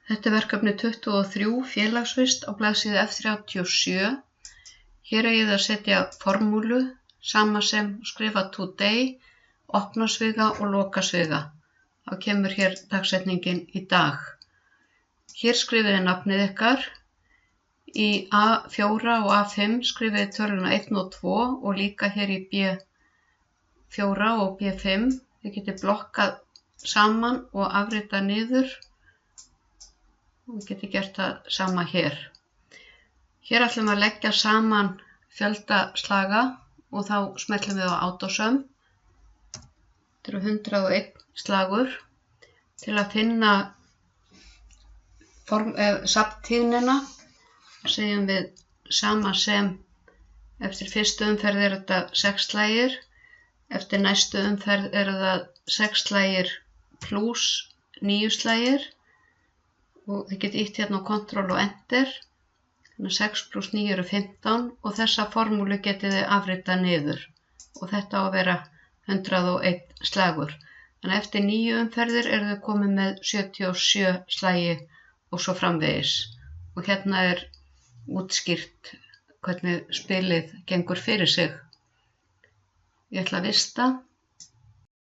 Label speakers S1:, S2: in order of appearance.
S1: Þetta er verkefni 23, félagsvist, á blaðsíðu F37. Hér eigið að setja formúlu, sama sem skrifa today, opna sviga og loka sviga. Þá kemur hér dagsetningin í dag. Hér skrifið nafnið ykkar. Í A4 og A5 skrifið töluna 1 og 2 og líka hér í B4 og B5. Þið getið blokkað saman og afritað niður. Við getum gert það sama hér. Hér ætlum við að leggja saman fjölda slaga og þá smellum við á autosum. Þetta eru 101 slagur. Til að finna safntíðnina segjum við sama sem eftir fyrstu umferð er þetta 6 slagir. Eftir næstu umferð eru það 6 slagir pluss 9 slagir. Og þið getið ítt hérna á Ctrl og Enter. Þannig að 6 + 9 eru 15 og þessa formúlu getið þið afritað niður. Og þetta á að vera 101 slagur. Þannig að eftir 9 umferðir eru þið komið með 77 slagi og svo framvegis. Og hérna er útskýrt hvernig spilið gengur fyrir sig. Ég ætla að vista.